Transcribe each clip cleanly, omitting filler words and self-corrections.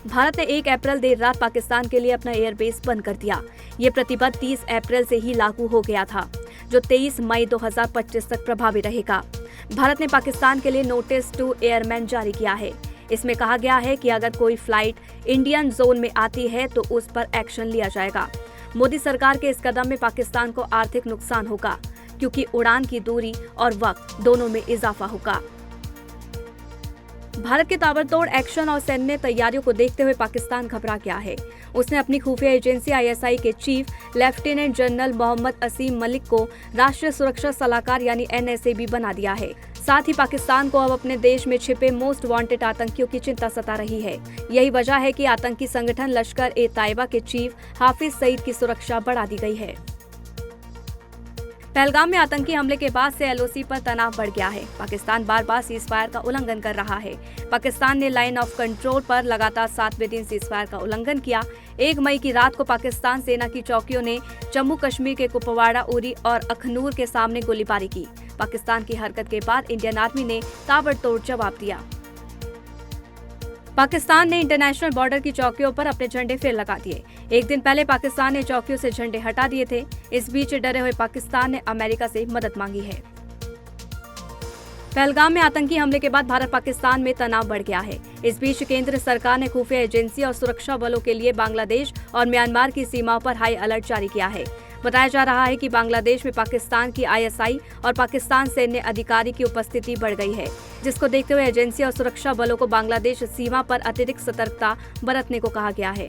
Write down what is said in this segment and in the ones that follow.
भारत ने 1 अप्रैल देर रात पाकिस्तान के लिए अपना एयरबेस बंद कर दिया। ये प्रतिबंध 30 अप्रैल से ही लागू हो गया था, जो 23 मई 2025 तक प्रभावी रहेगा। भारत ने पाकिस्तान के लिए नोटिस टू एयरमैन जारी किया है। इसमें कहा गया है कि अगर कोई फ्लाइट इंडियन जोन में आती है तो उस पर एक्शन लिया जाएगा। मोदी सरकार के इस कदम में पाकिस्तान को आर्थिक नुकसान होगा, क्योंकि उड़ान की दूरी और वक्त दोनों में इजाफा होगा। भारत के ताबड़तोड़ एक्शन और सैन्य तैयारियों को देखते हुए पाकिस्तान घबरा गया है। उसने अपनी खुफिया एजेंसी ISI के चीफ लेफ्टिनेंट जनरल मोहम्मद असीम मलिक को राष्ट्रीय सुरक्षा सलाहकार यानी NSA बना दिया है। साथ ही पाकिस्तान को अब अपने देश में छिपे मोस्ट वांटेड आतंकियों की चिंता सता रही है। यही वजह है कि आतंकी संगठन लश्कर-ए-तैयबा के चीफ हाफिज सईद की सुरक्षा बढ़ा दी गई है। पहलगाम में आतंकी हमले के बाद से LOC पर तनाव बढ़ गया है। पाकिस्तान बार बार सीजफायर का उल्लंघन कर रहा है। पाकिस्तान ने लाइन ऑफ कंट्रोल पर लगातार 7वें दिन सीजफायर का उल्लंघन किया। 1 मई की रात को पाकिस्तान सेना की चौकियों ने जम्मू कश्मीर के कुपवाड़ा, उरी और अखनूर के सामने गोलीबारी की। पाकिस्तान की हरकत के बाद इंडियन आर्मी ने ताबड़तोड़ जवाब दिया। पाकिस्तान ने इंटरनेशनल बॉर्डर की चौकियों पर अपने झंडे फिर लगा दिए। एक दिन पहले पाकिस्तान ने चौकियों से झंडे हटा दिए थे। इस बीच डरे हुए पाकिस्तान ने अमेरिका से मदद मांगी है। पहलगाम में आतंकी हमले के बाद भारत पाकिस्तान में तनाव बढ़ गया है। इस बीच केंद्र सरकार ने खुफिया एजेंसी और सुरक्षा बलों के लिए बांग्लादेश और म्यांमार की सीमाओं पर हाई अलर्ट जारी किया है। बताया जा रहा है कि बांग्लादेश में पाकिस्तान की ISI और पाकिस्तान सैन्य अधिकारी की उपस्थिति बढ़ गई है, जिसको देखते हुए एजेंसी और सुरक्षा बलों को बांग्लादेश सीमा पर अतिरिक्त सतर्कता बरतने को कहा गया है।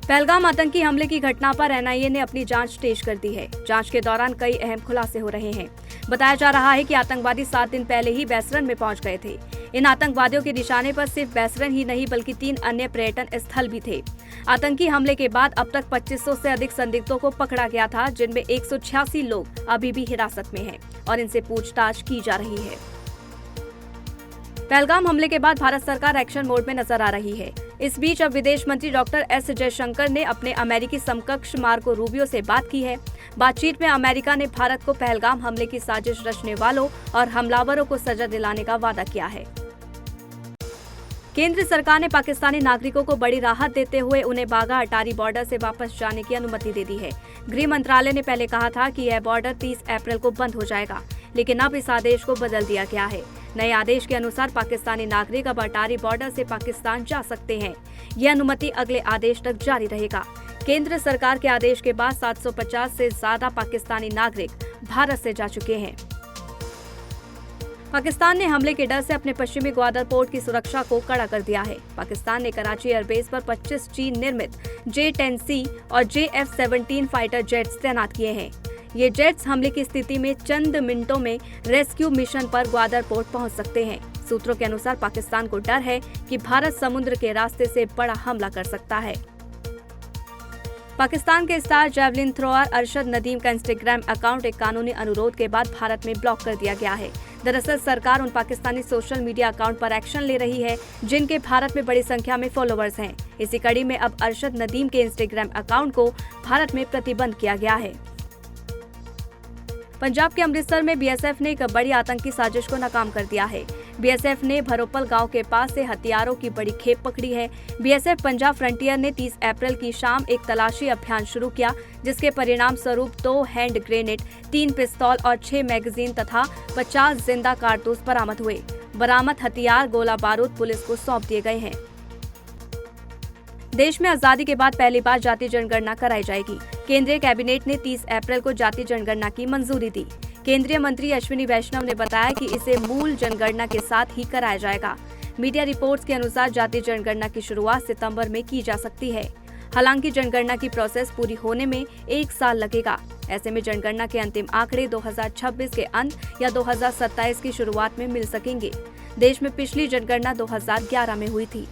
पहलगाम आतंकी हमले की घटना पर NIA ने अपनी जांच तेज कर दी है। जांच के दौरान कई अहम खुलासे हो रहे हैं। बताया जा रहा है कि आतंकवादी 7 दिन पहले ही बैसरन में पहुंच गए थे। इन आतंकवादियों के निशाने पर सिर्फ बैसरन ही नहीं बल्कि 3 अन्य पर्यटन स्थल भी थे। आतंकी हमले के बाद अब तक 2500 से अधिक संदिग्धों को पकड़ा गया था, जिनमें 186 लोग अभी भी हिरासत में हैं और इनसे पूछताछ की जा रही है। पहलगाम हमले के बाद भारत सरकार एक्शन मोड में नजर आ रही है। इस बीच अब विदेश मंत्री डॉक्टर S जयशंकर ने अपने अमेरिकी समकक्ष मार्को रूबियो से बात की है। बातचीत में अमेरिका ने भारत को पहलगाम हमले की साजिश रचने वालों और हमलावरों को सजा दिलाने का वादा किया है। केंद्र सरकार ने पाकिस्तानी नागरिकों को बड़ी राहत देते हुए उन्हें बाघा अटारी बॉर्डर से वापस जाने की अनुमति दे दी है। गृह मंत्रालय ने पहले कहा था कि यह बॉर्डर 30 अप्रैल को बंद हो जाएगा, लेकिन अब इस आदेश को बदल दिया गया है। नए आदेश के अनुसार पाकिस्तानी नागरिक अब अटारी बॉर्डर से पाकिस्तान जा सकते हैं। यह अनुमति अगले आदेश तक जारी रहेगा। केंद्र सरकार के आदेश के बाद 750 से ज्यादा पाकिस्तानी नागरिक भारत से जा चुके हैं। पाकिस्तान ने हमले के डर से अपने पश्चिमी ग्वादर पोर्ट की सुरक्षा को कड़ा कर दिया है। पाकिस्तान ने कराची एयरबेस पर 25 चीन निर्मित J-10C और JF-17 फाइटर जेट्स तैनात किए हैं। ये जेट्स हमले की स्थिति में चंद मिनटों में रेस्क्यू मिशन पर ग्वादर पोर्ट पहुंच सकते हैं। सूत्रों के अनुसार पाकिस्तान को डर है कि भारत समुद्र के रास्ते से बड़ा हमला कर सकता है। पाकिस्तान के star javelin thrower Arshad Nadeem का इंस्टाग्राम अकाउंट एक कानूनी अनुरोध के बाद भारत में ब्लॉक कर दिया गया है। दरअसल सरकार उन पाकिस्तानी सोशल मीडिया अकाउंट पर एक्शन ले रही है जिनके भारत में बड़ी संख्या में फॉलोअर्स हैं। इसी कड़ी में अब अरशद नदीम के इंस्टाग्राम अकाउंट को भारत में प्रतिबंध किया गया है। पंजाब के अमृतसर में BSF ने एक बड़ी आतंकी साजिश को नाकाम कर दिया है। BSF ने भरोपल गांव के पास से हथियारों की बड़ी खेप पकड़ी है। BSF पंजाब फ्रंटियर ने 30 अप्रैल की शाम एक तलाशी अभियान शुरू किया, जिसके परिणाम स्वरूप 2 हैंड ग्रेनेड, 3 पिस्तौल और 6 मैगजीन तथा 50 जिंदा कारतूस बरामद हुए। बरामद हथियार, गोला बारूद पुलिस को सौंप दिए गए हैं। देश में आजादी के बाद पहली बार जाति जनगणना कराई जाएगी। केंद्रीय कैबिनेट ने 30 अप्रैल को जाति जनगणना की मंजूरी दी। केंद्रीय मंत्री अश्विनी वैष्णव ने बताया कि इसे मूल जनगणना के साथ ही कराया जाएगा। मीडिया रिपोर्ट्स के अनुसार जाति जनगणना की शुरुआत सितंबर में की जा सकती है। हालांकि जनगणना की प्रोसेस पूरी होने में 1 साल लगेगा। ऐसे में जनगणना के अंतिम आंकड़े 2026 के अंत या 2027 की शुरुआत में मिल सकेंगे। देश में पिछली जनगणना 2011 में हुई थी।